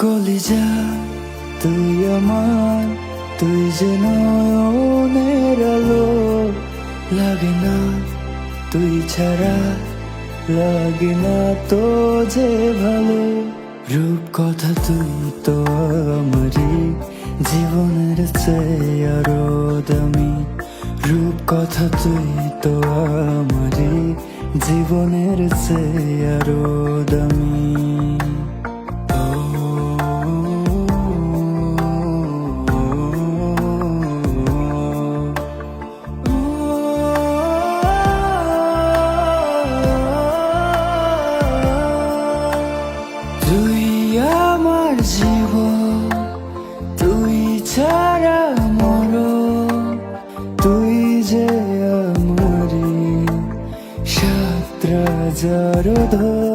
কলিজা তুই আমার, তুই যে নয়নের আলো। লাগে না তুই ছাড়া, লাগে না তো যে ভালো। রূপ কথা তুই তো আমারই জীবনের চেয়ে আরো দামি। রূপ কথা তুই তো আমারই জীবনের চেয়ে আরো দামি। তুই আমার জীবন, তুই ছাড়া মরণ। তুই যে আমারি সাত রাজার ধন।